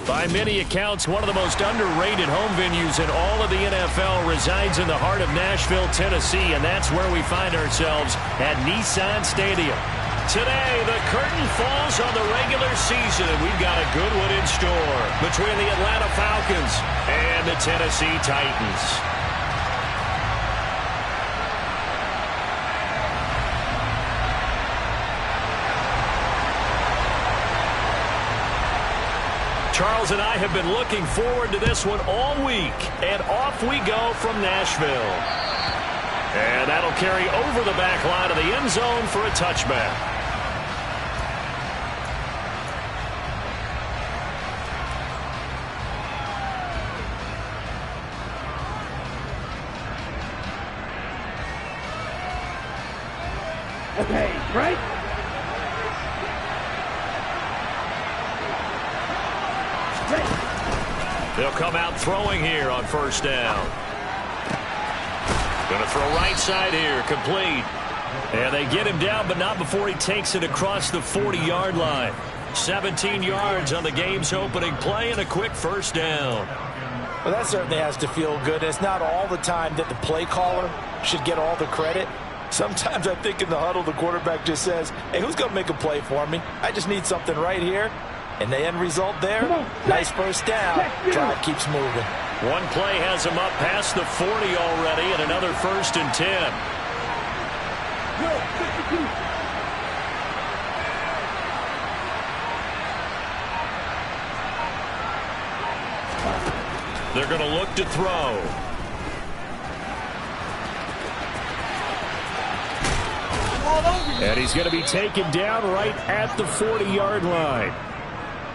By many accounts, one of the most underrated home venues in all of the NFL resides in the heart of Nashville, Tennessee, and that's where we find ourselves at Nissan Stadium. Today, the curtain falls on the regular season, and we've got a good one in store between the Atlanta Falcons and the Tennessee Titans. Charles and I have been looking forward to this one all week, and off we go from Nashville. And that'll carry over the back line of the end zone for a touchback. Okay, right? They'll come out throwing here on first down. Going to throw right side here, complete. And they get him down, but not before he takes it across the 40-yard line. 17 yards on the game's opening play and a quick first down. Well, that certainly has to feel good. It's not all the time that the play caller should get all the credit. Sometimes I think in the huddle, the quarterback just says, hey, who's going to make a play for me? I just need something right here. And the end result there, nice first down. Drive keeps moving. One play has him up past the 40 already, and another 1st and 10. They're going to look to throw. And he's going to be taken down right at the 40-yard line.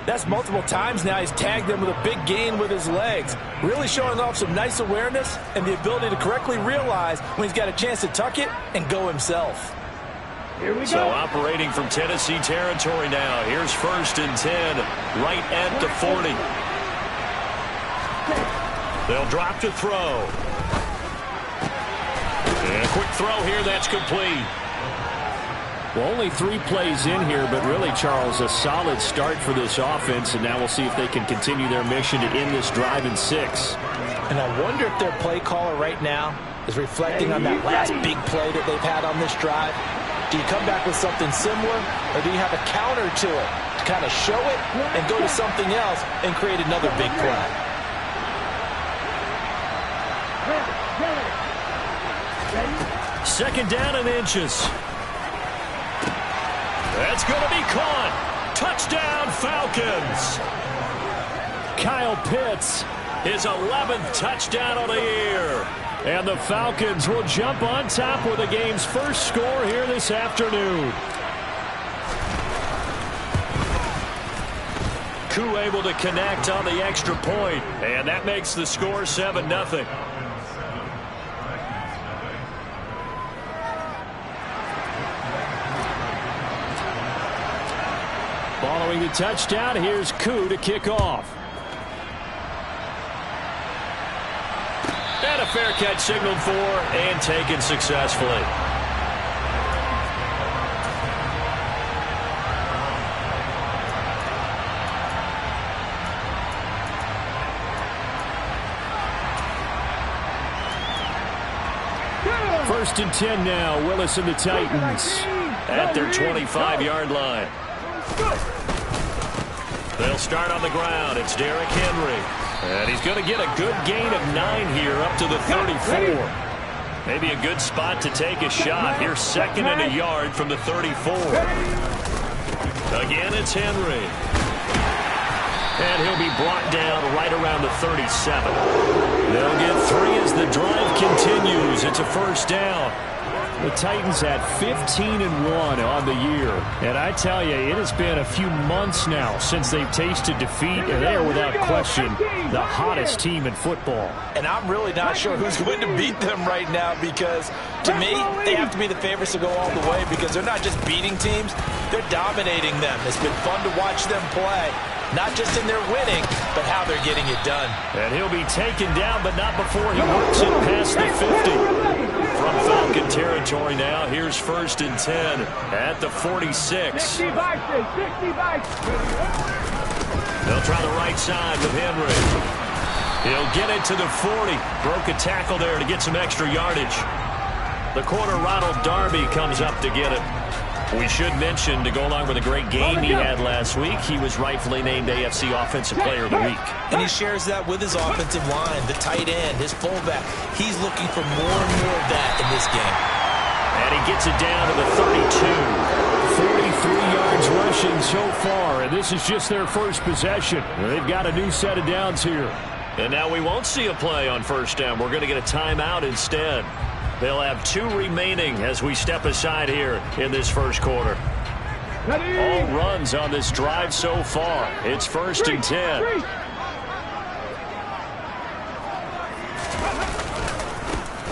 That's multiple times now he's tagged him with a big gain with his legs. Really showing off some nice awareness and the ability to correctly realize when he's got a chance to tuck it and go himself. Here we go. So operating from Tennessee territory now. Here's 1st and 10 right at the 40. They'll drop to throw. And a quick throw here that's complete. Well, only 3 plays in here, but really, Charles, a solid start for this offense, and now we'll see if they can continue their mission to end this drive in 6. And I wonder if their play caller right now is reflecting on that last big play that they've had on this drive. Do you come back with something similar, or do you have a counter to it to kind of show it and go to something else and create another big play? Second down and inches. That's going to be caught. Touchdown, Falcons. Kyle Pitts, his 11th touchdown of the year. And the Falcons will jump on top with the game's first score here this afternoon. Koo able to connect on the extra point, and that makes the score 7-0. Following the touchdown, here's Koo to kick off. And a fair catch signaled for and taken successfully. First and 10 now, Willis and the Titans at their 25-yard line. They'll start on the ground. It's Derrick Henry. And he's going to get a good gain of 9 here up to the 34. Maybe a good spot to take a shot. Here's 2nd and a yard from the 34. Again, it's Henry. And he'll be brought down right around the 37. They'll get 3 as the drive continues. It's a first down. The Titans had 15-1 on the year. And I tell you, it has been a few months now since they've tasted defeat, and they are without question the hottest team in football. And I'm really not sure who's going to beat them right now, because to me, they have to be the favorites to go all the way, because they're not just beating teams, they're dominating them. It's been fun to watch them play. Not just in their winning, but how they're getting it done. And he'll be taken down, but not before he works it past the 50. From Falcon territory now, here's 1st and 10 at the 46. 65, 65. They'll try the right side with Henry. He'll get it to the 40. Broke a tackle there to get some extra yardage. The corner, Ronald Darby, comes up to get it. We should mention, to go along with a great game he had last week, he was rightfully named AFC Offensive Player of the Week. And he shares that with his offensive line, the tight end, his fullback. He's looking for more and more of that in this game. And he gets it down to the 32. 43 yards rushing so far, and this is just their first possession. They've got a new set of downs here. And now we won't see a play on first down. We're going to get a timeout instead. They'll have 2 remaining as we step aside here in this first quarter. All runs on this drive so far. It's 1st and 10.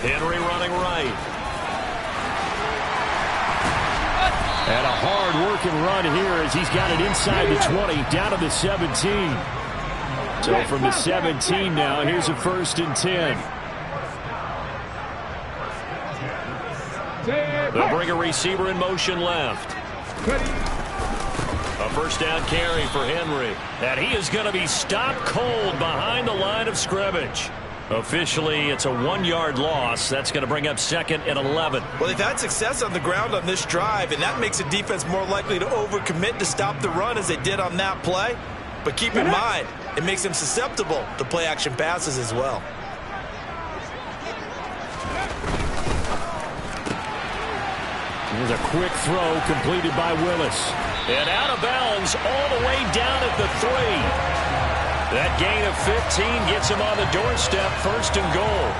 Henry running right. And a hard-working run here as he's got it inside the 20, down to the 17. So from the 17 now, here's a 1st and 10. They'll bring a receiver in motion left. A first down carry for Henry. And he is going to be stopped cold behind the line of scrimmage. Officially, it's a 1-yard loss. That's going to bring up 2nd and 11. Well, they've had success on the ground on this drive, and that makes the defense more likely to overcommit to stop the run as they did on that play. But keep in mind, it makes them susceptible to play-action passes as well. Here's a quick throw completed by Willis. And out of bounds all the way down at the 3. That gain of 15 gets him on the doorstep, 1st and goal.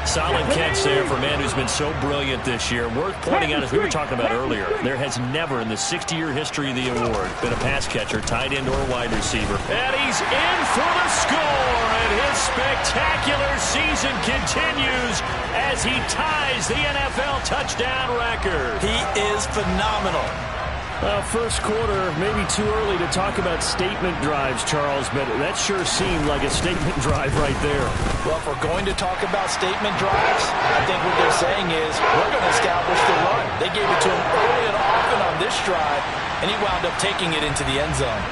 Solid catch there for a man who's been so brilliant this year. Worth pointing out, as we were talking about earlier, there has never in the 60-year history of the award been a pass catcher, tight end, or wide receiver. And he's in for the score, and his spectacular season continues as he ties the NFL touchdown record. He is phenomenal. Well, first quarter, maybe too early to talk about statement drives, Charles, but that sure seemed like a statement drive right there. Well, if we're going to talk about statement drives, I think what they're saying is we're going to establish the run. They gave it to him early and often on this drive, and he wound up taking it into the end zone.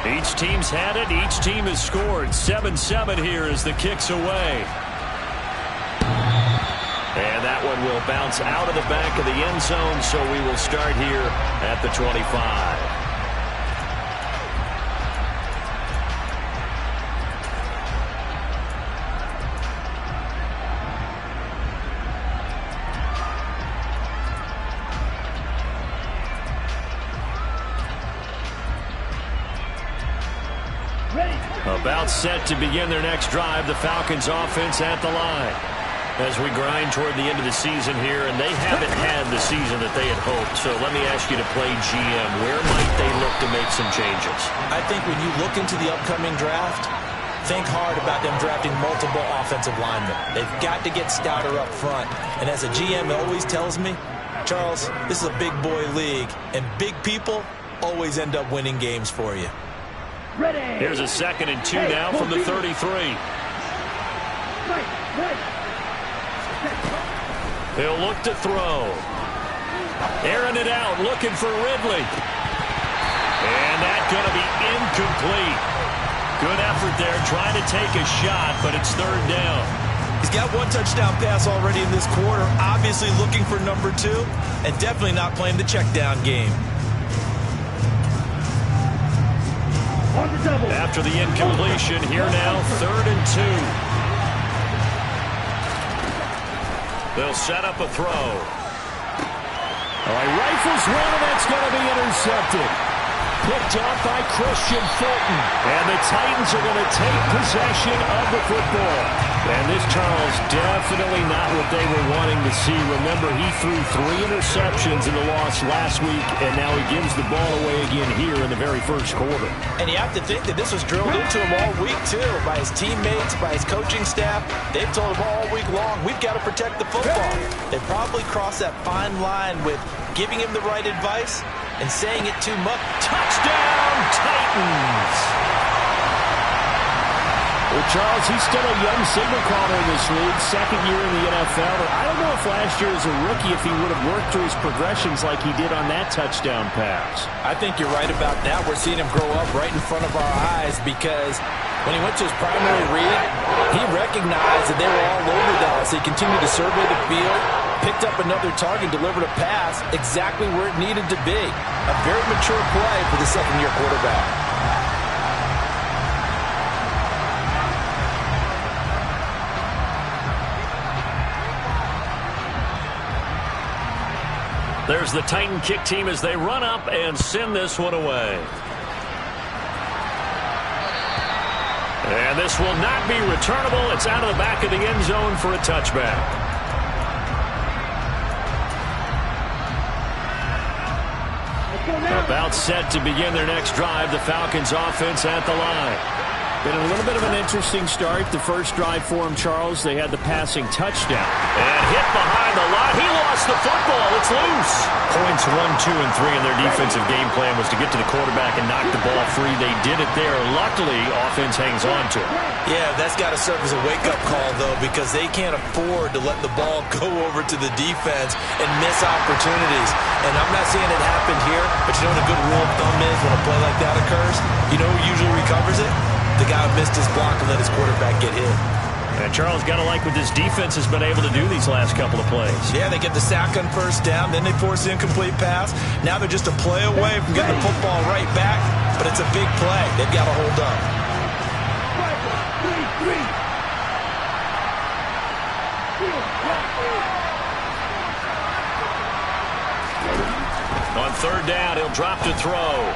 Each team's had it. Each team has scored. 7-7 here as the kick's away. And that one will bounce out of the back of the end zone, so we will start here at the 25. About set to begin their next drive, the Falcons offense at the line. As we grind toward the end of the season here, and they haven't had the season that they had hoped. So let me ask you to play GM. Where might they look to make some changes? I think when you look into the upcoming draft, think hard about them drafting multiple offensive linemen. They've got to get stouter up front. And as a GM always tells me, Charles, this is a big boy league, and big people always end up winning games for you. Here's a 2nd and 2 now from the 33. He'll look to throw. Airing it out, looking for Ridley. And that's going to be incomplete. Good effort there, trying to take a shot, but it's 3rd down. He's got 1 touchdown pass already in this quarter, obviously looking for number 2, and definitely not playing the check down game. After the incompletion, here now, 3rd and 2. They'll set up a throw. All right, rifles one, and that's going to be intercepted. Picked up by Christian Fulton. And the Titans are going to take possession of the football. And this, Charles, definitely not what they were wanting to see. Remember, he threw 3 interceptions in the loss last week, and now he gives the ball away again here in the very first quarter. And you have to think that this was drilled into him all week, too, by his teammates, by his coaching staff. They've told him all week long, we've got to protect the football. They probably crossed that fine line with giving him the right advice and saying it too much. Touchdown, Titans! Well, Charles, he's still a young signal caller in this league, second year in the NFL. But I don't know if last year as a rookie, if he would have worked through his progressions like he did on that touchdown pass. I think you're right about that. We're seeing him grow up right in front of our eyes because when he went to his primary read, he recognized that they were all over that. So he continued to survey the field, picked up another target, delivered a pass exactly where it needed to be. A very mature play for the second-year quarterback. There's the Titan kick team as they run up and send this one away. And this will not be returnable. It's out of the back of the end zone for a touchback. About set to begin their next drive. The Falcons offense at the line. Been a little bit of an interesting start. The first drive for him, Charles, they had the passing touchdown. And hit behind the line. He lost the football. It's loose. Points 1, 2, and 3 in their defensive game plan was to get to the quarterback and knock the ball free. They did it there. Luckily, offense hangs on to it. Yeah, that's got to serve as a wake-up call, though, because they can't afford to let the ball go over to the defense and miss opportunities. And I'm not saying it happened here, but you know what a good rule of thumb is when a play like that occurs? You know who usually recovers it? The guy who missed his block and let his quarterback get hit. And Charles, got to like what this defense has been able to do these last couple of plays. Yeah, they get the sack on first down, then they force the incomplete pass. Now they're just a play away from getting the football right back, but it's a big play. They've got to hold up. On third down, he'll drop to throw.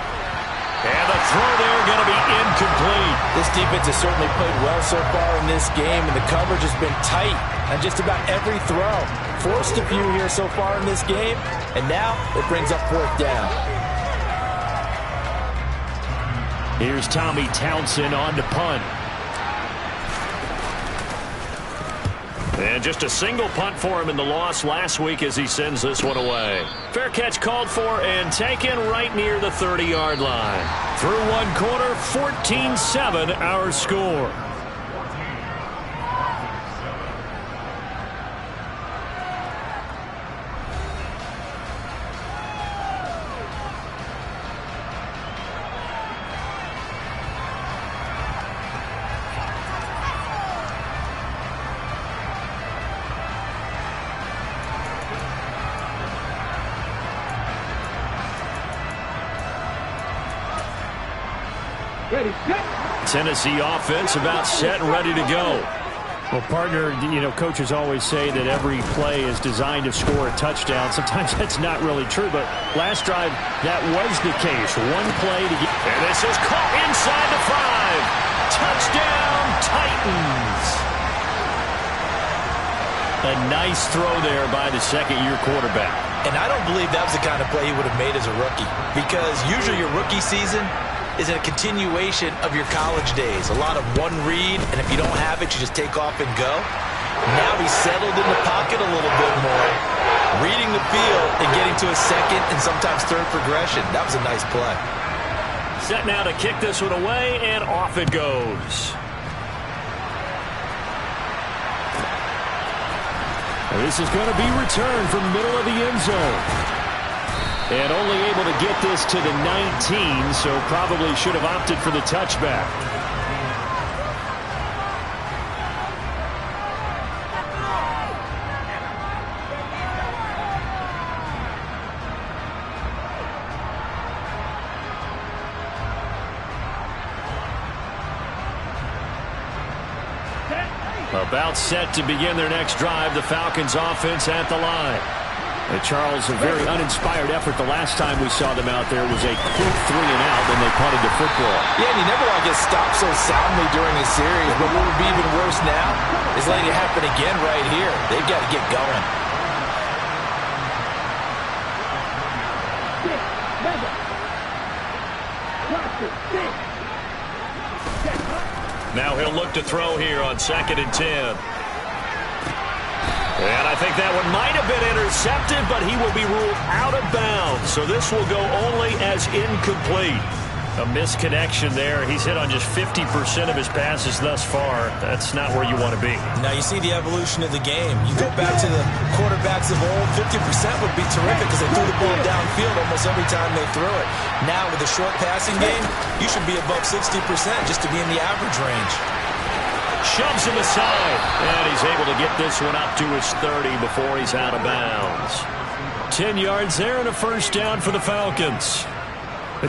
And the throw there going to be incomplete. This defense has certainly played well so far in this game, and the coverage has been tight on just about every throw. Forced a few here so far in this game, and now it brings up fourth down. Here's Tommy Townsend on to punt. And just a single punt for him in the loss last week as he sends this one away. Fair catch called for and taken right near the 30-yard line. Through one quarter, 14-7 our score. Tennessee offense about set and ready to go. Well, partner, you know, coaches always say that every play is designed to score a touchdown. Sometimes that's not really true, but last drive, that was the case. One play to get... And this is caught inside the 5. Touchdown, Titans. A nice throw there by the second-year quarterback. And I don't believe that was the kind of play he would have made as a rookie, because usually your rookie season is a continuation of your college days. A lot of one read, and if you don't have it, you just take off and go. Now he's settled in the pocket a little bit more, reading the field and getting to a second and sometimes third progression. That was a nice play. Set now to kick this one away, and off it goes. This is going to be returned from the middle of the end zone. And only able to get this to the 19, so probably should have opted for the touchback. About set to begin their next drive, the Falcons offense at the line. Charles, a very uninspired effort the last time we saw them out there was a quick 3-and-out when they punted the football. Yeah, and you never want to get stopped so soundly during a series, but what would be even worse now is letting it happen again right here. They've got to get going. Now he'll look to throw here on 2nd and 10. And I think that one might have been intercepted, but he will be ruled out of bounds. So this will go only as incomplete. A misconnection there. He's hit on just 50% of his passes thus far. That's not where you want to be. Now you see the evolution of the game. You go back to the quarterbacks of old, 50% would be terrific because they threw the ball downfield almost every time they threw it. Now with the short passing game, you should be above 60% just to be in the average range. Shoves him aside, and he's able to get this one up to his 30 before he's out of bounds. 10 yards there and a first down for the Falcons.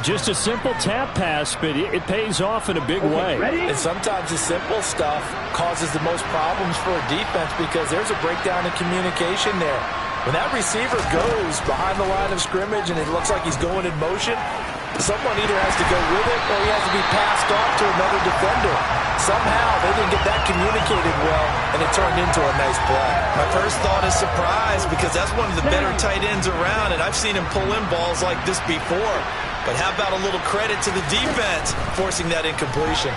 Just a simple tap pass, but it pays off in a big way. And sometimes the simple stuff causes the most problems for a defense because there's a breakdown in communication there. When that receiver goes behind the line of scrimmage and it looks like he's going in motion, someone either has to go with it or he has to be passed off to another defender. Somehow they didn't get that communicated well, and it turned into a nice play. My first thought is surprise because that's one of the better tight ends around, and I've seen him pull in balls like this before. But how about a little credit to the defense forcing that incompletion?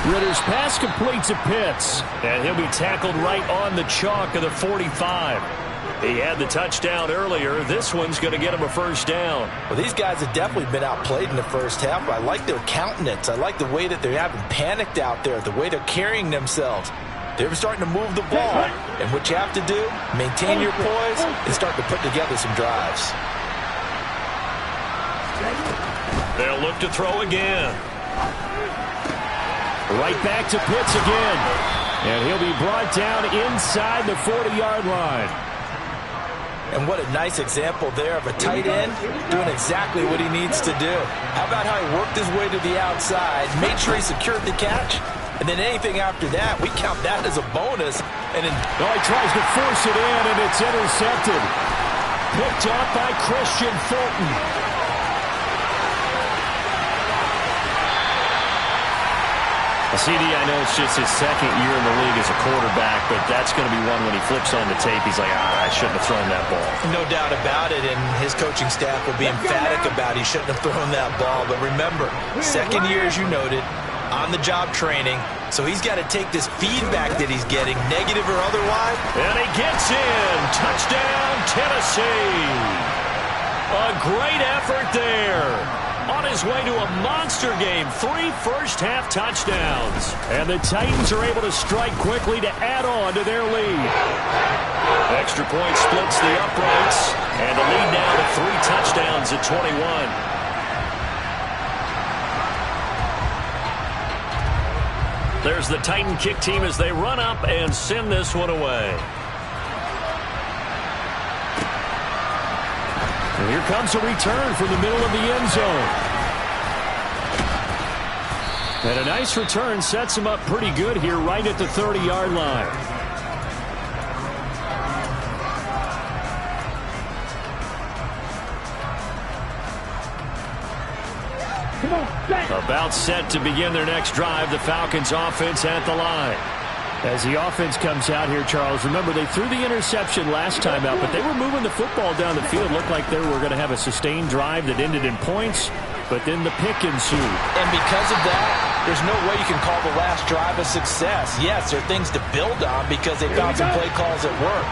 Ritter's pass completes a Pitts. And he'll be tackled right on the chalk of the 45. He had the touchdown earlier. This one's going to get him a first down. Well, these guys have definitely been outplayed in the first half. I like their countenance. I like the way that they haven't panicked out there, the way they're carrying themselves. They're starting to move the ball. And what you have to do, maintain your poise and start to put together some drives. They'll look to throw again. Right back to Pitts again. And he'll be brought down inside the 40-yard line. And what a nice example there of a tight end doing exactly what he needs to do. How about how he worked his way to the outside, made sure he secured the catch, and then anything after that, we count that as a bonus. And then he tries to force it in, and it's intercepted. Picked off by Christian Fulton. CD, I know it's just his second year in the league as a quarterback, but that's going to be one when he flips on the tape. He's like, I shouldn't have thrown that ball. No doubt about it, and his coaching staff will be emphatic about he shouldn't have thrown that ball. But remember, second year, as you noted, on-the-job training, so he's got to take this feedback that he's getting, negative or otherwise. And he gets in. Touchdown, Tennessee. A great effort there. On his way to a monster game, 3 first-half touchdowns. And the Titans are able to strike quickly to add on to their lead. Extra point splits the uprights, and the lead now to 3 touchdowns at 21. There's the Titan kick team as they run up and send this one away. And here comes a return from the middle of the end zone. And a nice return sets him up pretty good here right at the 30-yard line. About set to begin their next drive, the Falcons offense at the line. As the offense comes out here, Charles, remember they threw the interception last time out, but they were moving the football down the field. Looked like they were going to have a sustained drive that ended in points, but then the pick ensued. And because of that, there's no way you can call the last drive a success. Yes, there are things to build on because they found some play calls at work.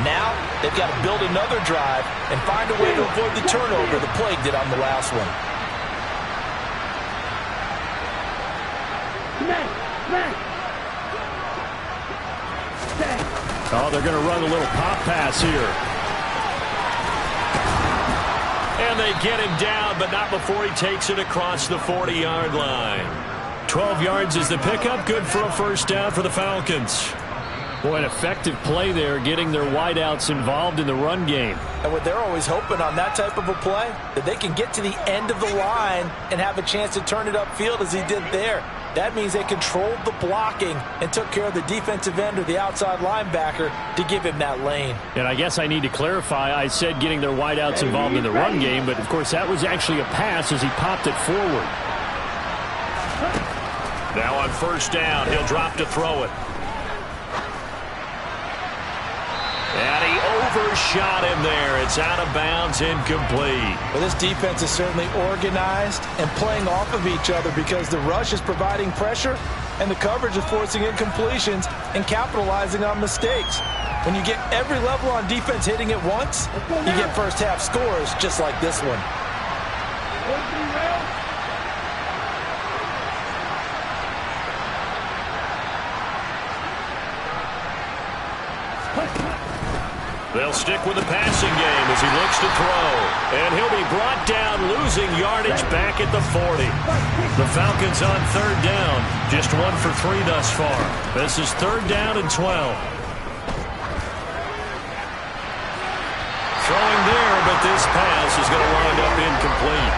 Now, they've got to build another drive and find a way to avoid the turnover the plague did on the last one. Oh, they're going to run a little pop pass here. And they get him down, but not before he takes it across the 40-yard line. 12 yards is the pickup. Good for a first down for the Falcons. Boy, an effective play there, getting their wideouts involved in the run game. And what they're always hoping on that type of a play, that they can get to the end of the line and have a chance to turn it upfield as he did there. That means they controlled the blocking and took care of the defensive end or the outside linebacker to give him that lane. And I guess I need to clarify, I said getting their wideouts involved in the run game, but of course that was actually a pass as he popped it forward. Now on first down, he'll drop to throw it. And he overshot him there. It's out of bounds, incomplete. Well, this defense is certainly organized and playing off of each other because the rush is providing pressure and the coverage is forcing incompletions and capitalizing on mistakes. When you get every level on defense hitting it once, you get first half scores just like this one. They'll stick with the passing game as he looks to throw. And he'll be brought down, losing yardage back at the 40. The Falcons on third down. Just 1 for 3 thus far. This is third down and 12. Throwing there, but this pass is going to wind up incomplete.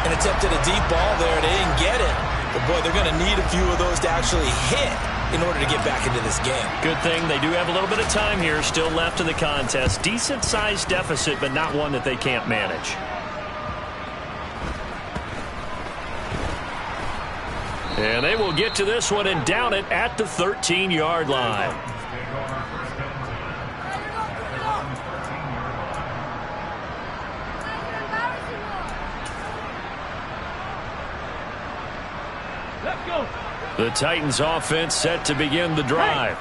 An attempt at a deep ball there. They didn't get it. But, boy, they're going to need a few of those to actually hit in order to get back into this game. Good thing they do have a little bit of time here still left in the contest. Decent-sized deficit, but not one that they can't manage. And they will get to this one and down it at the 13-yard line. The Titans offense set to begin the drive.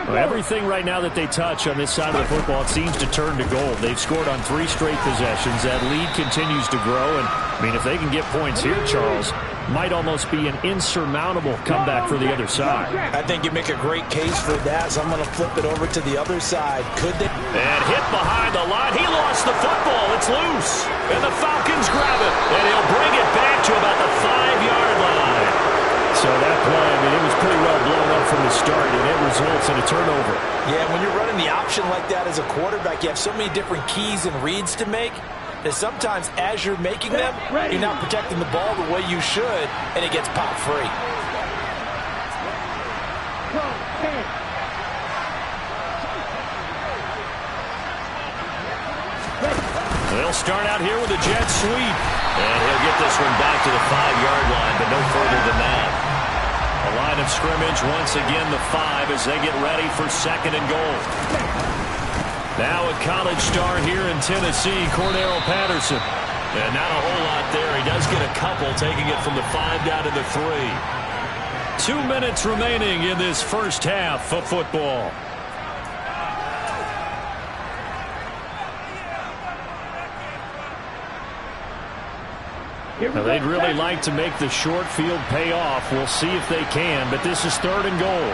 Well, everything right now that they touch on this side of the football, it seems to turn to gold. They've scored on 3 straight possessions. That lead continues to grow. And, I mean, if they can get points here, Charles, might almost be an insurmountable comeback for the other side. I think you make a great case for that, so I'm going to flip it over to the other side. Could they? And hit behind the line. He lost the football. It's loose. And the Falcons grab it. And he'll bring it back to about the 5-yard line. So that play, I mean, it was pretty well blown up from the start, and it results in a turnover. Yeah, when you're running the option like that as a quarterback, you have so many different keys and reads to make that sometimes as you're making them, you're not protecting the ball the way you should, and it gets popped free. They'll start out here with a jet sweep. And he'll get this one back to the 5-yard line, but no further than that. A line of scrimmage, once again the 5 as they get ready for second and goal. Now a college star here in Tennessee, Cordero Patterson. And not a whole lot there. He does get a couple, taking it from the 5 down to the 3. 2 minutes remaining in this first half of football. Now, they'd really like to make the short field pay off. We'll see if they can, but this is third and goal.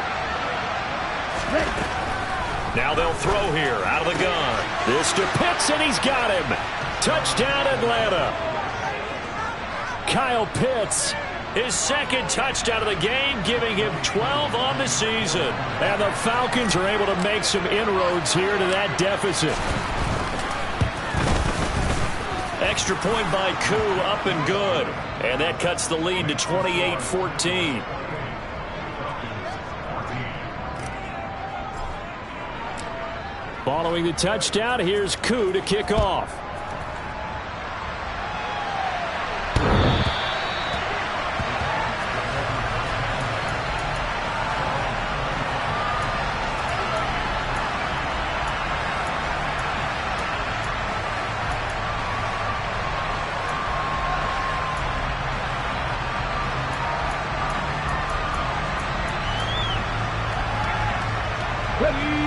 Now they'll throw here out of the gun. This to Pitts, and he's got him. Touchdown, Atlanta. Kyle Pitts, his second touchdown of the game, giving him 12 on the season. And the Falcons are able to make some inroads here to that deficit. Extra point by Koo, up and good. And that cuts the lead to 28-14. Following the touchdown, here's Koo to kick off.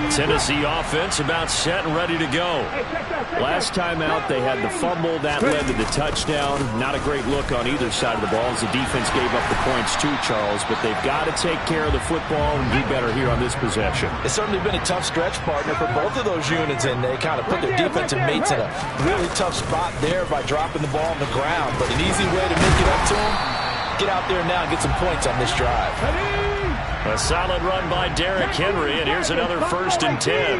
Tennessee offense about set and ready to go. Last time out, they had the fumble. That led to the touchdown. Not a great look on either side of the ball as the defense gave up the points too, Charles. But they've got to take care of the football and do better here on this possession. It's certainly been a tough stretch, partner, for both of those units, and they kind of put their defensive mates in a really tough spot there by dropping the ball on the ground. But an easy way to make it up to them, get out there now and get some points on this drive. A solid run by Derrick Henry, and here's another 1st and 10.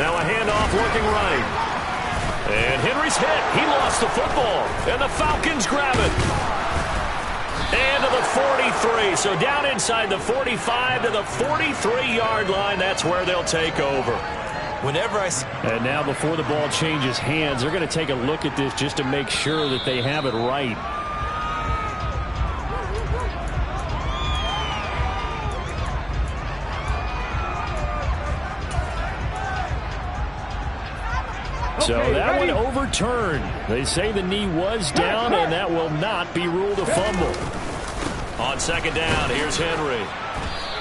Now a handoff looking right. And Henry's hit. He lost the football. And the Falcons grab it. And to the 43. So down inside the 45 to the 43-yard line. That's where they'll take over. Whenever I see... And now before the ball changes hands, they're going to take a look at this just to make sure that they have it right. So that one overturned. They say the knee was down, and that will not be ruled a fumble. On second down, here's Henry.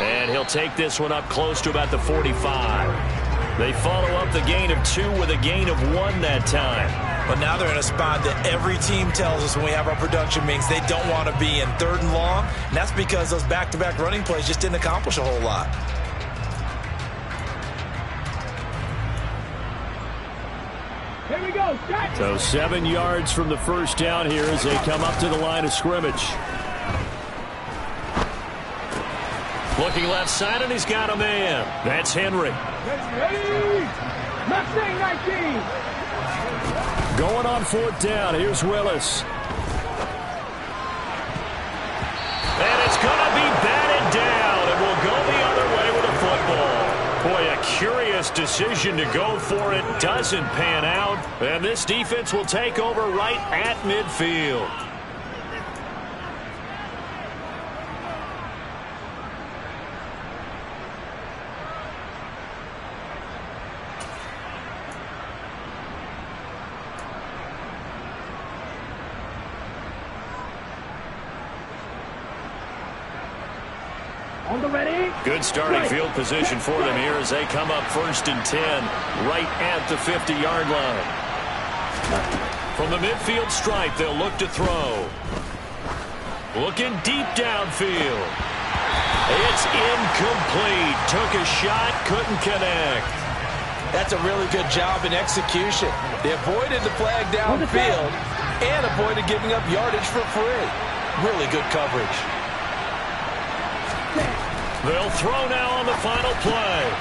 And he'll take this one up close to about the 45. They follow up the gain of 2 with a gain of 1 that time. But now they're in a spot that every team tells us when we have our production meetings they don't want to be in, 3rd and long. And that's because those back-to-back running plays just didn't accomplish a whole lot. Here we go. Start. So 7 yards from the first down here as they come up to the line of scrimmage. Looking left side, and he's got a man. That's Henry. Ready. Mustang 19. Going on 4th down. Here's Willis. And it's going to be batted down, and we'll go the other way with a football. Boy, a curious decision to go for it. Doesn't pan out, and this defense will take over right at midfield. On the ready. Good starting field position for them here as they come up 1st and 10 right at the 50-yard line. From the midfield stripe, they'll look to throw. Looking deep downfield. It's incomplete. Took a shot, couldn't connect. That's a really good job in execution. They avoided the flag downfield and avoided giving up yardage for free. Really good coverage. They'll throw now on the final play.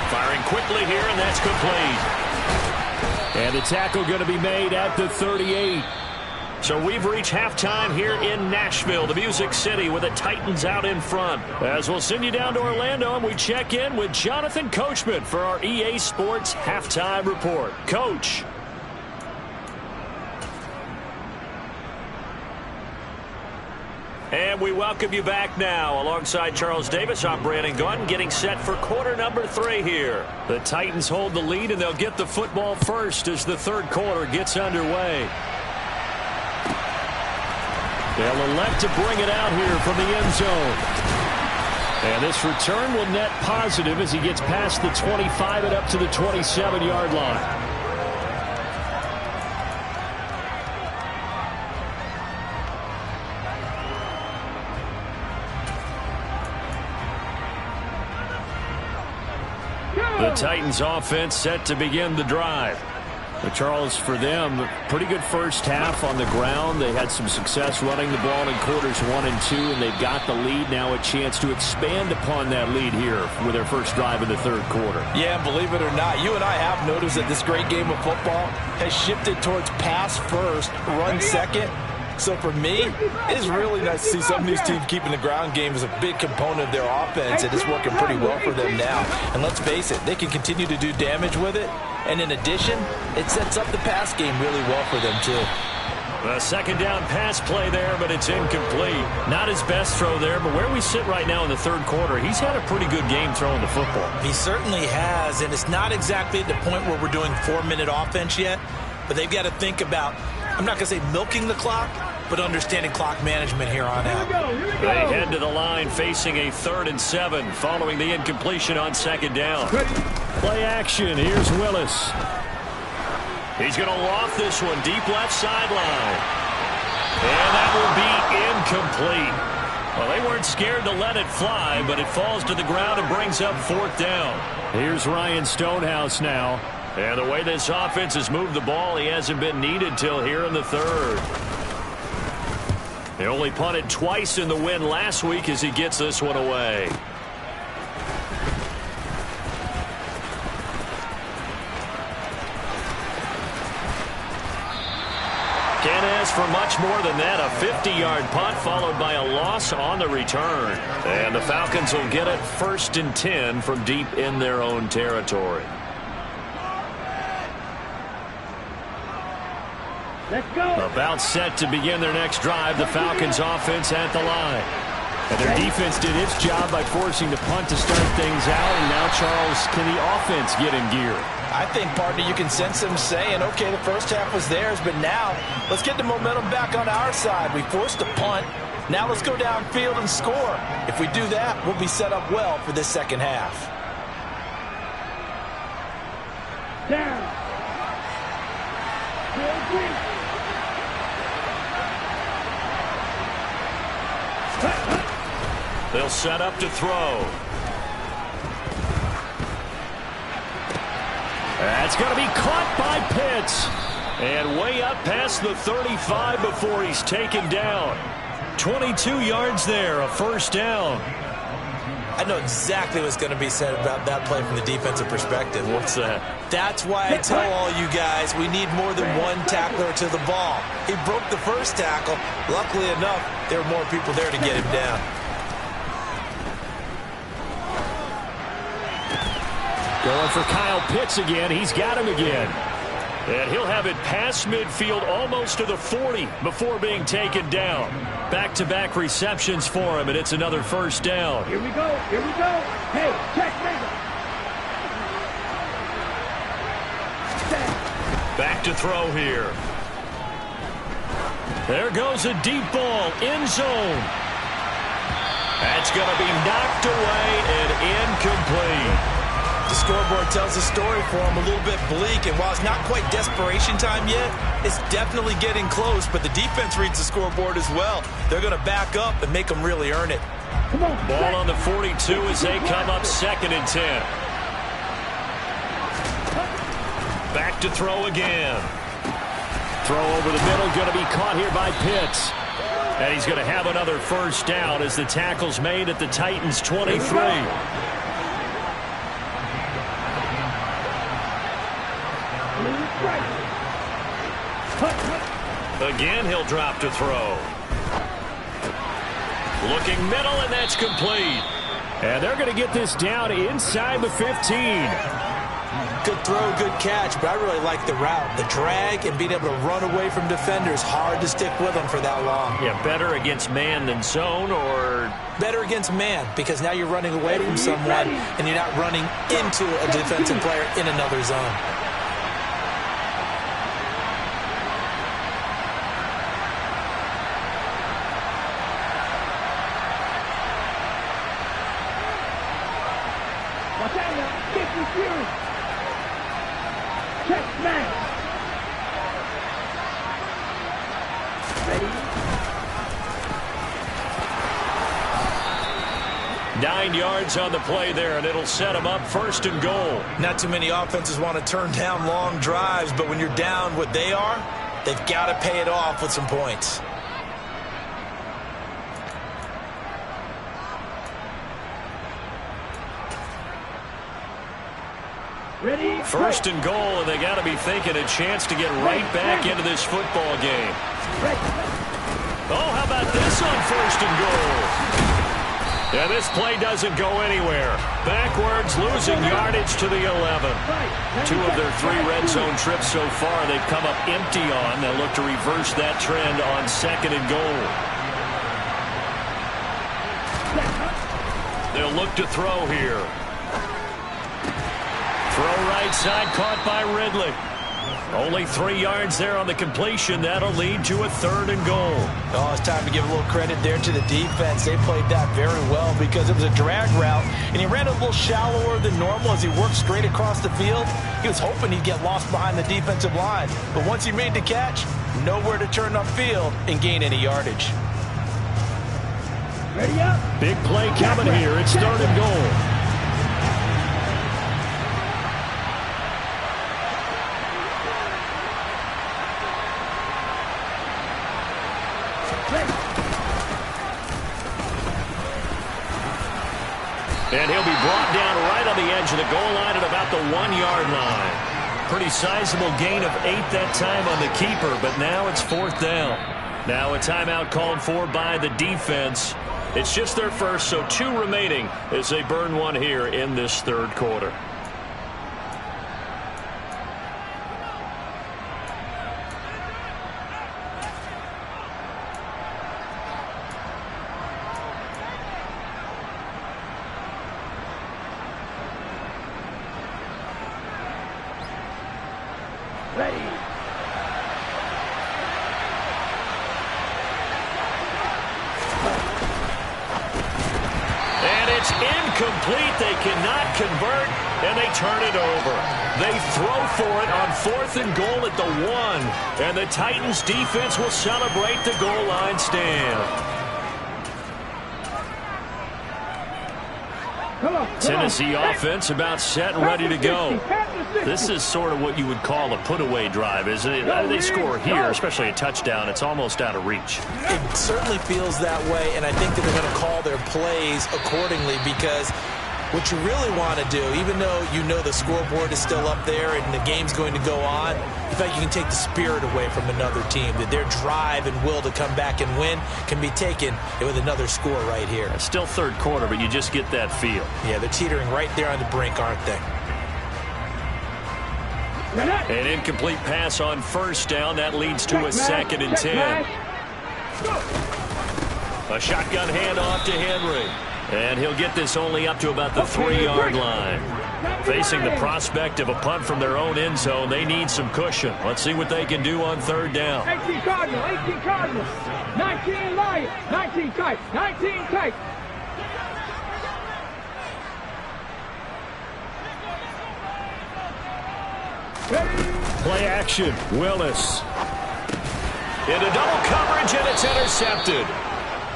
Firing quickly here, and that's complete. And the tackle going to be made at the 38. So we've reached halftime here in Nashville, the Music City, with the Titans out in front. As we'll send you down to Orlando, and we check in with Jonathan Coachman for our EA Sports Halftime Report. Coach. And we welcome you back now. Alongside Charles Davis, I'm Brandon Gunn, getting set for quarter number 3 here. The Titans hold the lead, and they'll get the football first as the 3rd quarter gets underway. They'll elect to bring it out here from the end zone. And this return will net positive as he gets past the 25 and up to the 27-yard line. The Titans offense set to begin the drive. But Charles, for them, pretty good first half on the ground. They had some success running the ball in quarters 1 and 2, and they've got the lead now, a chance to expand upon that lead here with their first drive in the 3rd quarter. Yeah, believe it or not, you and I have noticed that this great game of football has shifted towards pass first, run second. So for me, it's really nice to see some of these teams keeping the ground game as a big component of their offense, and it's working pretty well for them now. And let's face it, they can continue to do damage with it. And in addition, it sets up the pass game really well for them, too. A 2nd down pass play there, but it's incomplete. Not his best throw there, but where we sit right now in the 3rd quarter, he's had a pretty good game throwing the football. He certainly has, and it's not exactly at the point where we're doing 4-minute offense yet, but they've got to think about, I'm not going to say milking the clock, but understanding clock management here on out. They head to the line facing a 3rd and 7 following the incompletion on 2nd down. Play action. Here's Willis. He's going to loft this one deep left sideline. And that will be incomplete. Well, they weren't scared to let it fly, but it falls to the ground and brings up 4th down. Here's Ryan Stonehouse now. And the way this offense has moved the ball, he hasn't been needed till here in the 3rd. They only punted twice in the win last week as he gets this one away. Can't ask for much more than that. A 50-yard punt followed by a loss on the return. And the Falcons will get it 1st and 10 from deep in their own territory. Let's go. About set to begin their next drive, the Falcons offense at the line. And their defense did its job by forcing the punt to start things out. And now, Charles, can the offense get in gear? I think, partner, you can sense them saying, okay, the first half was theirs, but now let's get the momentum back on our side. We forced a punt. Now let's go downfield and score. If we do that, we'll be set up well for this second half. Down. They'll set up to throw. That's going to be caught by Pitts. And way up past the 35 before he's taken down. 22 yards there, a first down. I know exactly what's going to be said about that play from the defensive perspective. What's that? That's why I tell all you guys we need more than one tackler to the ball. He broke the first tackle. Luckily enough, there were more people there to get him down. Going for Kyle Pitts again. He's got him again. And he'll have it past midfield almost to the 40 before being taken down. Back-to-back receptions for him, and it's another first down. Here we go. Here we go. Hey, check, nigga. Back to throw here. There goes a deep ball, end zone. That's going to be knocked away and incomplete. The scoreboard tells the story for him, a little bit bleak, and while it's not quite desperation time yet, it's definitely getting close, but the defense reads the scoreboard as well. They're going to back up and make them really earn it. Come on. Ball on the 42 as they come up 2nd and 10. Back to throw again. Throw over the middle, going to be caught here by Pitts. And he's going to have another first down as the tackle's made at the Titans' 23. Again, he'll drop to throw. Looking middle, and that's complete. And they're going to get this down inside the 15. Good throw, good catch, but I really like the route. The drag and being able to run away from defenders, hard to stick with them for that long. Yeah, better against man than zone, or? Better against man, because now you're running away from someone, and you're not running into a defensive player in another zone. Watch out now. Get refused. Check, man. Ready? 9 yards on the play there, and it'll set them up 1st and goal. Not too many offenses want to turn down long drives, but when you're down what they are, they've got to pay it off with some points. Ready? 1st and goal, and they got to be thinking a chance to get right back into this football game. Oh, how about this on 1st and goal? Yeah, this play doesn't go anywhere. Backwards, losing yardage to the 11. 2 of their 3 red zone trips so far they've come up empty on. They'll look to reverse that trend on 2nd and goal. They'll look to throw here. Throw right side, caught by Ridley. Only 3 yards there on the completion. That'll lead to a 3rd and goal. Oh, it's time to give a little credit there to the defense. They played that very well because it was a drag route, and he ran a little shallower than normal as he worked straight across the field. He was hoping he'd get lost behind the defensive line, but once he made the catch, nowhere to turn upfield and gain any yardage. Ready up. Big play coming here. It's 3rd and goal. And he'll be brought down right on the edge of the goal line at about the 1-yard line. Pretty sizable gain of 8 that time on the keeper, but now it's 4th down. Now a timeout called for by the defense. It's just their first, so 2 remaining as they burn one here in this 3rd quarter. cannot convert, and they turn it over. They throw for it on 4th and goal at the 1, and the Titans defense will celebrate the goal line stand. Tennessee offense about set and ready to go. This is sort of what you would call a put-away drive, isn't it? They score here, especially a touchdown. It's almost out of reach. It certainly feels that way, and I think that they're going to call their plays accordingly, because what you really want to do, even though you know the scoreboard is still up there and the game's going to go on, in fact, you can take the spirit away from another team, that their drive and will to come back and win can be taken with another score right here. It's still third quarter, but you just get that feel. Yeah, they're teetering right there on the brink, aren't they? An incomplete pass on first down. That leads to a 2nd and 10. A shotgun handoff to Henry. And he'll get this only up to about the 3-yard line. Facing the prospect of a punt from their own end zone, they need some cushion. Let's see what they can do on 3rd down. 18 Cardinals, 18 Cardinals, 19 Lions, 19 tight, 19 tight. Play action. Willis. Into double coverage, and it's intercepted.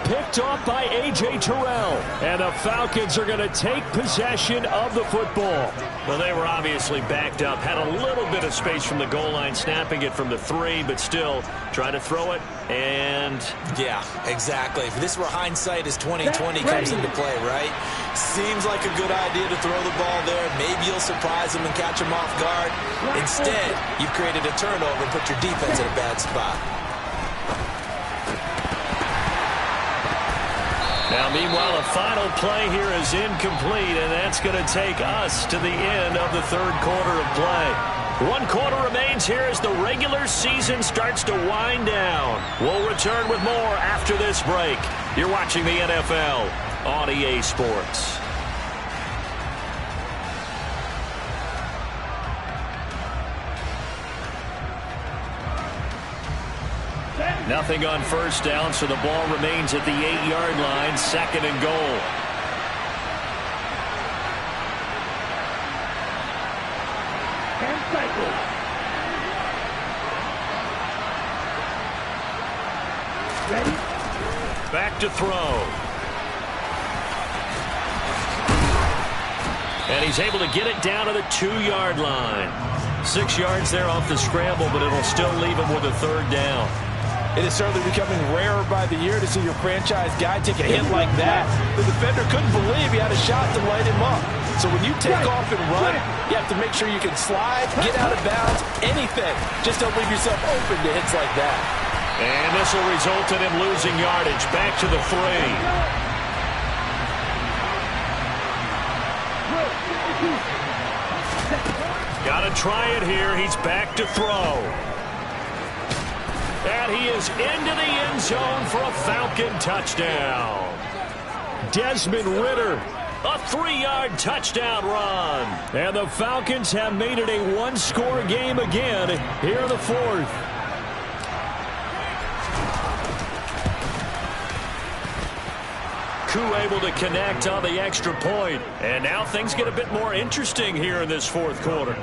Picked off by A.J. Terrell. And the Falcons are going to take possession of the football. Well, they were obviously backed up. Had a little bit of space from the goal line, snapping it from the 3, but still trying to throw it. And yeah, exactly. If this were hindsight as 2020 comes into play, right? Seems like a good idea to throw the ball there. Maybe you'll surprise them and catch them off guard. Instead, you've created a turnover and put your defense in a bad spot. Now, meanwhile, a final play here is incomplete, and that's going to take us to the end of the third quarter of play. 1 quarter remains here as the regular season starts to wind down. We'll return with more after this break. You're watching the NFL on EA Sports. Nothing on first down, so the ball remains at the 8-yard line, 2nd and goal. Back to throw. And he's able to get it down to the 2-yard line. 6 yards there off the scramble, but it'll still leave him with a 3rd down. It is certainly becoming rarer by the year to see your franchise guy take a hit like that. The defender couldn't believe he had a shot to light him up. So when you take off and run, you have to make sure you can slide, get out of bounds, anything. Just don't leave yourself open to hits like that. And this will result in him losing yardage. Back to the 3. Got to try it here. He's back to throw. And he is into the end zone for a Falcon touchdown. Desmond Ridder. A 3-yard touchdown run. And the Falcons have made it a 1-score game again here in the 4th. Koo able to connect on the extra point. And now things get a bit more interesting here in this 4th quarter.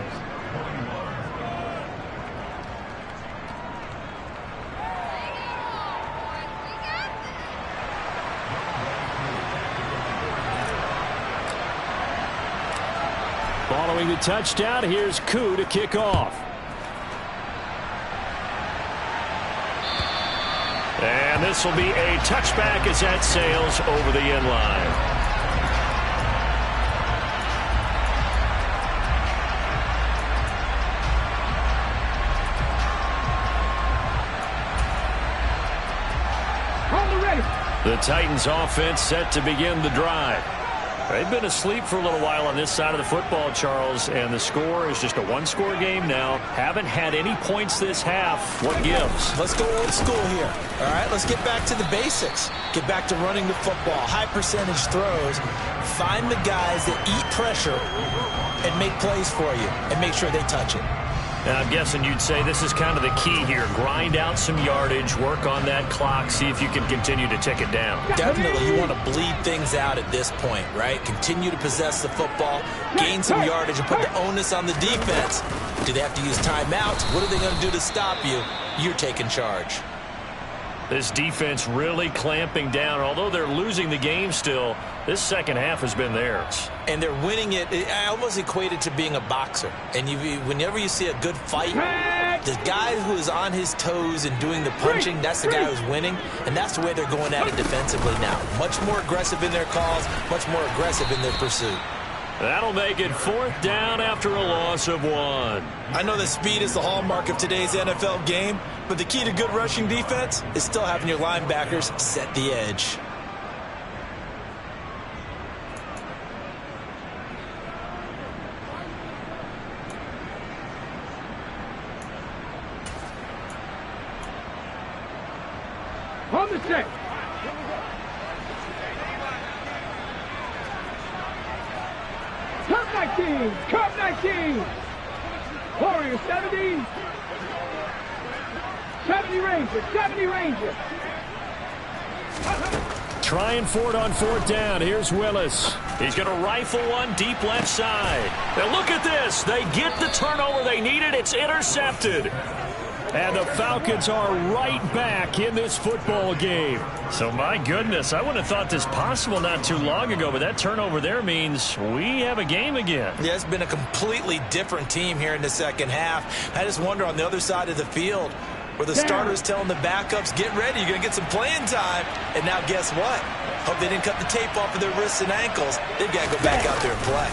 Following the touchdown, here's Koo to kick off. And this will be a touchback as that sails over the end line. The Titans offense set to begin the drive. They've been asleep for a little while on this side of the football, Charles, and the score is just a 1-score game now. Haven't had any points this half. What gives? Let's go old school here. All right, let's get back to the basics. Get back to running the football, high percentage throws. Find the guys that eat pressure and make plays for you and make sure they touch it. And I'm guessing you'd say this is kind of the key here. Grind out some yardage, work on that clock, see if you can continue to tick it down. Definitely, you want to bleed things out at this point, right? Continue to possess the football, gain some yardage, and put the onus on the defense. Do they have to use timeouts? What are they going to do to stop you? You're taking charge. This defense really clamping down. Although they're losing the game still, this second half has been theirs. And they're winning it. I almost equate it to being a boxer. And whenever you see a good fight, the guy who is on his toes and doing the punching, that's the guy who's winning. And that's the way they're going at it defensively now. Much more aggressive in their calls, much more aggressive in their pursuit. That'll make it 4th down after a loss of 1. I know that speed is the hallmark of today's NFL game, but the key to good rushing defense is still having your linebackers set the edge. On the check. Cup 19, Cup 19. Warriors 70. 70 Rangers, 70 Rangers. Trying for it on 4th down. Here's Willis. He's going to rifle one deep left side. Now look at this. They get the turnover they needed. It's intercepted. And the Falcons are right back in this football game. So, my goodness, I wouldn't have thought this possible not too long ago, but that turnover there means we have a game again. Yeah, it's been a completely different team here in the second half. I just wonder on the other side of the field where the starters telling the backups, get ready, you're going to get some playing time. And now guess what? Hope they didn't cut the tape off of their wrists and ankles. They've got to go back out there and play.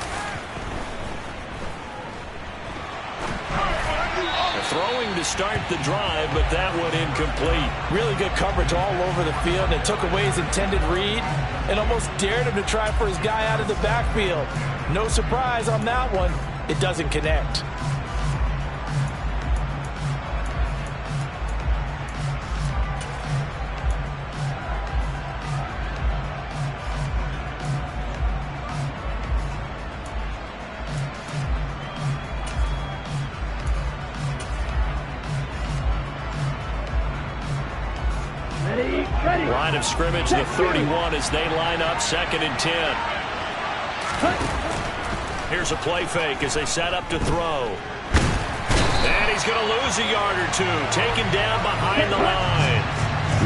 Throwing to start the drive, but that one incomplete. Really good coverage all over the field, and it took away his intended read and almost dared him to try for his guy out of the backfield. No surprise on that one. It doesn't connect. Line of scrimmage, the 31 as they line up 2nd and 10. Here's a play fake as they set up to throw. And he's going to lose a yard or two, taken down behind the line.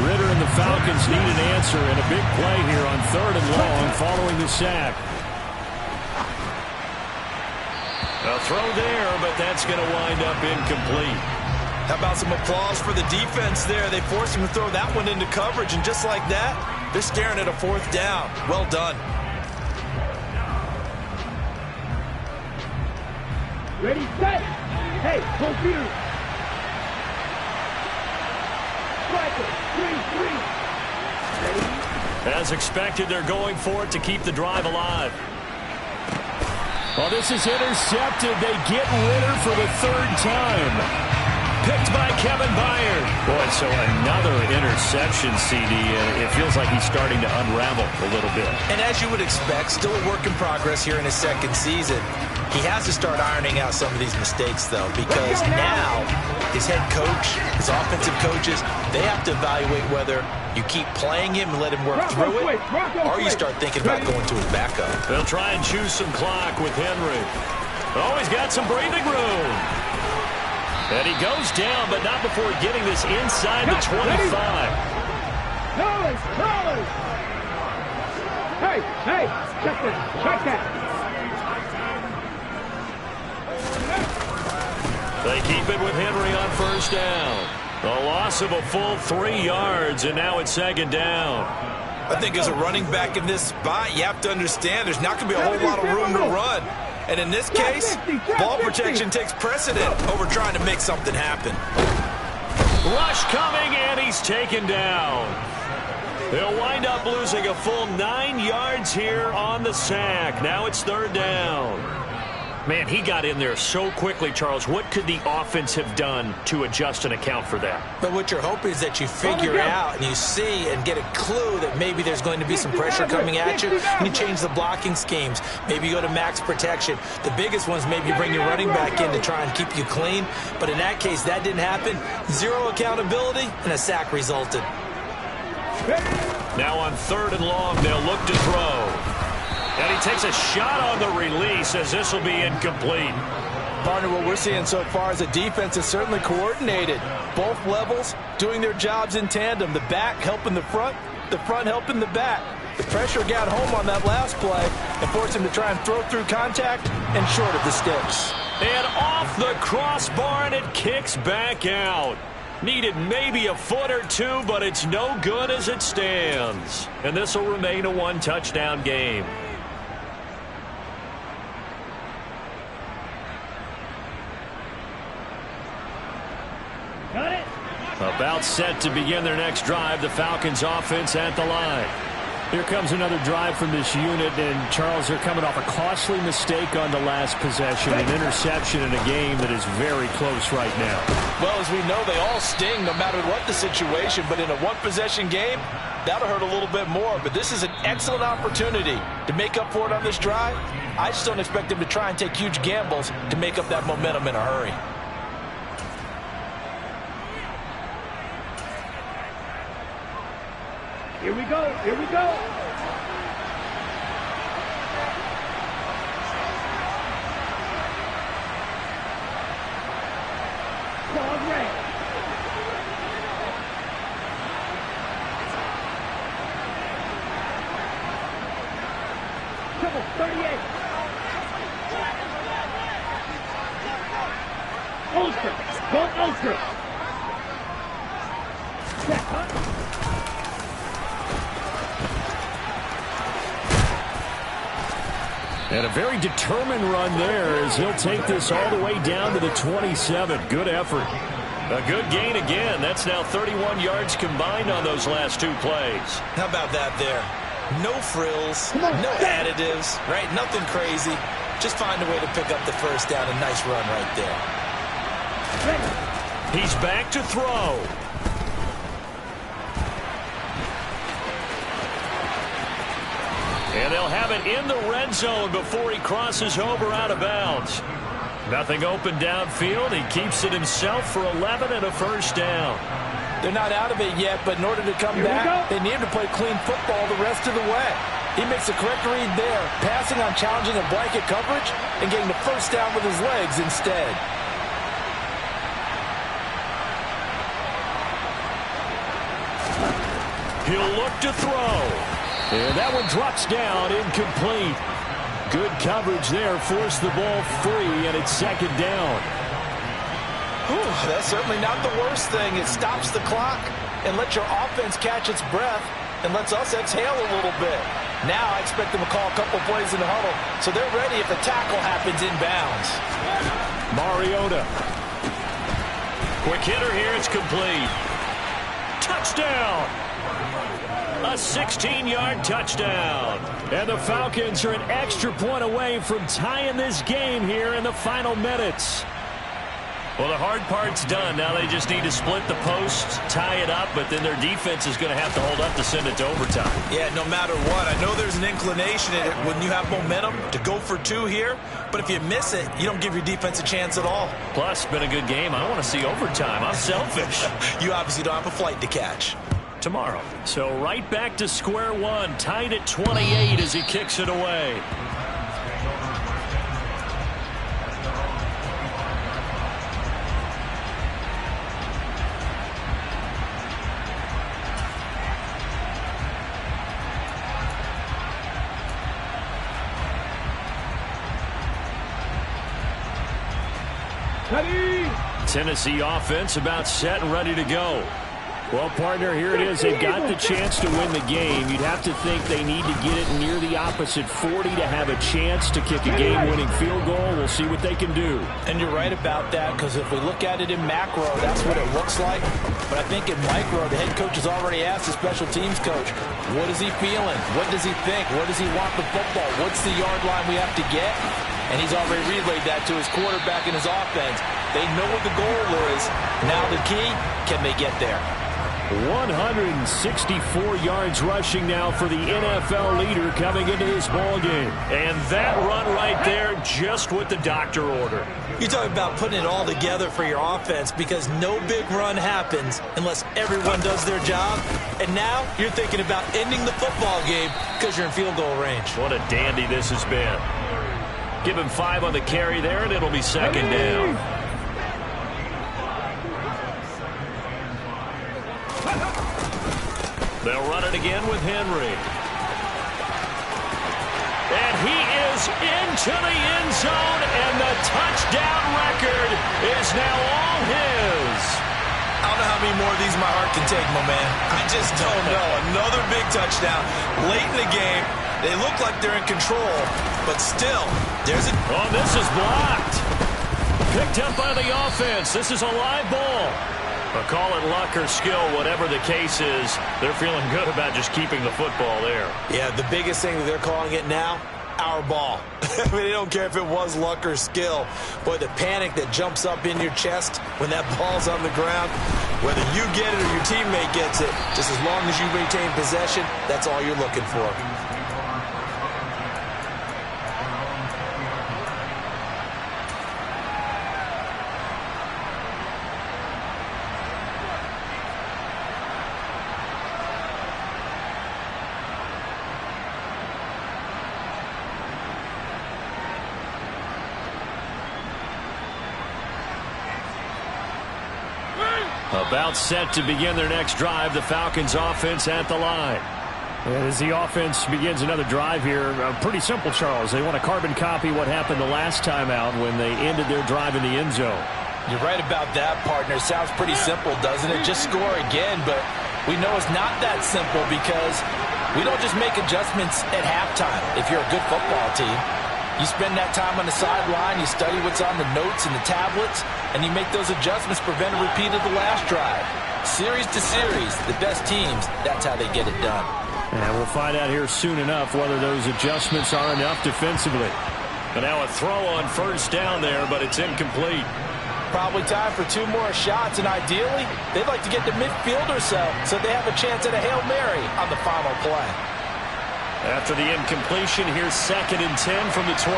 Ritter and the Falcons need an answer and a big play here on 3rd and long following the sack. A throw there, but that's going to wind up incomplete. How about some applause for the defense there? They forced him to throw that one into coverage, and just like that, they're staring at a 4th down. Well done. Ready, set. Hey, computer. Striker, 3-3. As expected, they're going for it to keep the drive alive. Well, this is intercepted. They get Ritter for the 3rd time. Picked by Kevin Byard. Boy, so another interception, CD. It feels like he's starting to unravel a little bit. And as you would expect, still a work in progress here in his 2nd season. He has to start ironing out some of these mistakes, though, because now his head coach, his offensive coaches, they have to evaluate whether you keep playing him and let him work through it, or you start thinking about going to his backup. They'll try and choose some clock with Henry. Oh, he's got some breathing room. And he goes down, but not before getting this inside the 25. Colors, colors. Hey, hey, check that. They keep it with Henry on 1st down. The loss of a full 3 yards, and now it's 2nd down. I think as a running back in this spot, you have to understand there's not going to be a whole lot of room to run. And in this case, ball protection takes precedent over trying to make something happen. Rush coming, and he's taken down. They'll wind up losing a full 9 yards here on the sack. Now it's 3rd down. Man, he got in there so quickly, Charles. What could the offense have done to adjust and account for that? But what you're hoping is that you figure out and you see and get a clue that maybe there's going to be some pressure coming at you, and you change the blocking schemes. Maybe you go to max protection. The biggest ones, maybe you bring your running back in to try and keep you clean. But in that case, that didn't happen. Zero accountability, and a sack resulted. Now on 3rd and long, they'll look to throw. And he takes a shot on the release as this will be incomplete. Partner, what we're seeing so far is a defense is certainly coordinated. Both levels doing their jobs in tandem. The back helping the front helping the back. The pressure got home on that last play and forced him to try and throw through contact and short of the sticks. And off the crossbar, and it kicks back out. Needed maybe a foot or two, but it's no good as it stands. And this will remain a one-touchdown game. Got it. About set to begin their next drive, the Falcons offense at the line. Here comes another drive from this unit, and Charles, they're coming off a costly mistake on the last possession, an interception in a game that is very close right now. Well, as we know, they all sting no matter what the situation, but in a one-possession game, that'll hurt a little bit more. But this is an excellent opportunity to make up for it on this drive. I just don't expect them to try and take huge gambles to make up that momentum in a hurry. Here we go. Here we go. Ball red. Triple 38. Ulster. Go Ulster. Check, huh? And a very determined run there as he'll take this all the way down to the 27. Good effort. A good gain again. That's now 31 yards combined on those last two plays. How about that there? No frills, no additives, right? Nothing crazy. Just find a way to pick up the first down. A nice run right there. He's back to throw. And they'll have it in the red zone before he crosses over out of bounds. Nothing open downfield. He keeps it himself for 11 and a first down. They're not out of it yet, but in order to come back, they need him to play clean football the rest of the way. He makes the correct read there, passing on challenging a blanket coverage and getting the first down with his legs instead. He'll look to throw. And that one drops down, incomplete. Good coverage there, forced the ball free, and it's second down. Ooh, that's certainly not the worst thing. It stops the clock and lets your offense catch its breath and lets us exhale a little bit. Now I expect them to call a couple plays in the huddle, so they're ready if a tackle happens inbounds. Mariota. Quick hitter here, it's complete. Touchdown! A 16-yard touchdown. And the Falcons are an extra point away from tying this game here in the final minutes. Well, the hard part's done. Now they just need to split the posts, tie it up, but then their defense is going to have to hold up to send it to overtime. Yeah, no matter what. I know there's an inclination in it when you have momentum to go for two here, but if you miss it, you don't give your defense a chance at all. Plus, it's been a good game. I want to see overtime. I'm selfish. You obviously don't have a flight to catch. Tomorrow. So right back to square one, tied at 28 as he kicks it away. Tennessee offense about set and ready to go. Well, partner, here it is. They've got the chance to win the game. You'd have to think they need to get it near the opposite 40 to have a chance to kick a game-winning field goal. We'll see what they can do. And you're right about that, because if we look at it in macro, that's what it looks like. But I think in micro, the head coach has already asked the special teams coach, what is he feeling? What does he think? Where does he want the football? What's the yard line we have to get? and he's already relayed that to his quarterback and his offense. They know what the goal is. Now the key, can they get there? 164 yards rushing now for the NFL leader coming into this ball game. And that run right there, just what the doctor ordered. You talk about putting it all together for your offense, because no big run happens unless everyone does their job. And now you're thinking about ending the football game because you're in field goal range. What a dandy this has been. Give him 5 on the carry there, and it'll be second down. They'll run it again with Henry. And he is into the end zone, and the touchdown record is now all his. I don't know how many more of these my heart can take, my man. I just don't know. Another big touchdown late in the game. They look like they're in control, but still, there's a... Oh, this is blocked. Picked up by the offense. This is a live ball. But call it luck or skill, whatever the case is, they're feeling good about just keeping the football there. Yeah, the biggest thing that they're calling it now, our ball. I mean, they don't care if it was luck or skill. Boy, the panic that jumps up in your chest when that ball's on the ground, whether you get it or your teammate gets it, just as long as you maintain possession, that's all you're looking for. About set to begin their next drive, the Falcons offense at the line. And as the offense begins another drive here, pretty simple, Charles. They want to carbon copy what happened the last time out when they ended their drive in the end zone. You're right about that, partner. It sounds pretty simple, doesn't it? Just score again, but we know it's not that simple because we don't just make adjustments at halftime if you're a good football team. You spend that time on the sideline, you study what's on the notes and the tablets, and you make those adjustments, prevent a repeat of the last drive. Series to series, the best teams, that's how they get it done. And we'll find out here soon enough whether those adjustments are enough defensively. But now a throw on first down there, but it's incomplete. Probably time for 2 more shots, and ideally, they'd like to get to midfield or so they have a chance at a Hail Mary on the final play. After the incompletion, here's 2nd and 10 from the 20.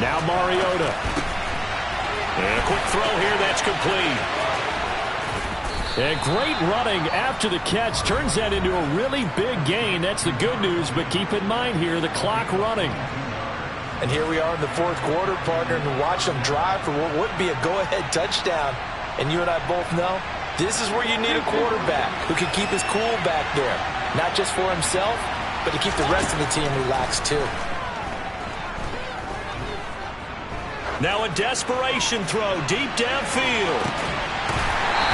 Now Mariota. And a quick throw here, that's complete. And great running after the catch turns that into a really big gain. That's the good news, but keep in mind here, the clock running. And here we are in the 4th quarter, partner, and watch them drive for what would be a go-ahead touchdown. And you and I both know this is where you need a quarterback who can keep his cool back there. Not just for himself, but to keep the rest of the team relaxed too. Now a desperation throw deep downfield.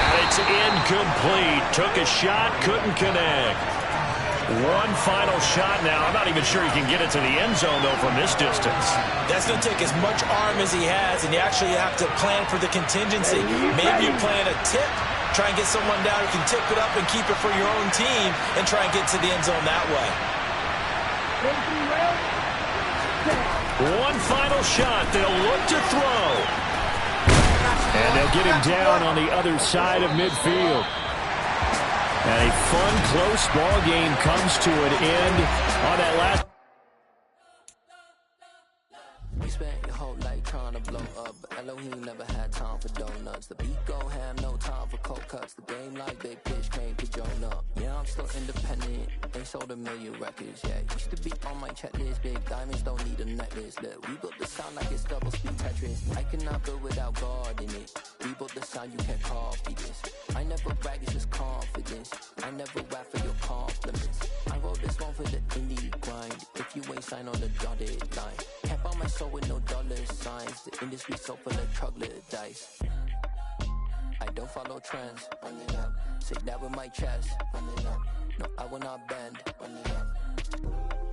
And it's incomplete. Took a shot, couldn't connect. One final shot now. I'm not even sure he can get it to the end zone, though, from this distance. That's going to take as much arm as he has, and you actually have to plan for the contingency. Maybe you're playing a tip. Try and get someone down who can tip it up and keep it for your own team and try and get to the end zone that way. One final shot. They'll look to throw. And they'll get him down on the other side of midfield. And a fun, close ball game comes to an end on that last. We spent your whole life trying to blow up, but Elohim never had time for donuts. The beat go ham, no time for cold cuts. The game like big pitch came to join up. Yeah, I'm still independent. They sold 1 million records. Yeah, used to be on my checklist. Big diamonds don't need a necklace. Look, we built the sound like it's double speed Tetris. I cannot build without God in it. We built the sound, you can't copy this. I never brag, it's just confidence. I never rap for your compliments. I wrote this one for the indie grind. If you ain't signed on the dotted line, can't buy my soul with no dollar signs. The industry so full of troglodytes. I don't follow trends. Run it up. Say that with my chest. Run it up. No, I will not bend. Run it up.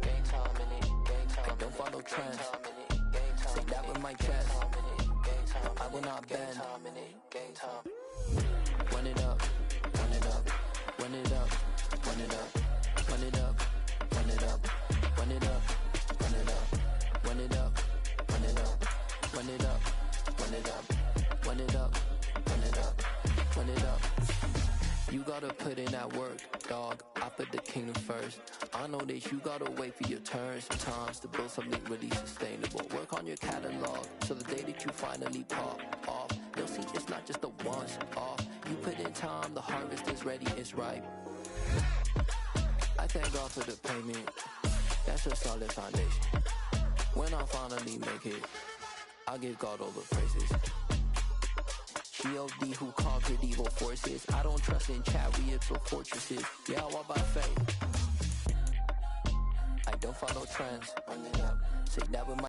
Game time in it. Game time. I don't follow trends. Say that with my chest. No, I will not bend. Game time. Run it up. Run it up. Run it up. Run it up. Run it up. Run it up. Run it up. Run it up. run it up, run it up, run it up, run it up, run it up. You gotta put in that work, dog. I put the kingdom first. I know that you gotta wait for your turn sometimes to build something really sustainable. Work on your catalog, so the day that you finally pop off, you'll see it's not just a once off. You put in time, the harvest is ready, it's ripe. I thank God for the payment. That's a solid foundation. When I finally make it, I'll give God all the praises. G.O.D. who conquered evil forces. I don't trust in chariots or fortresses. Yeah, I walk by faith. I don't follow trends. Say that with my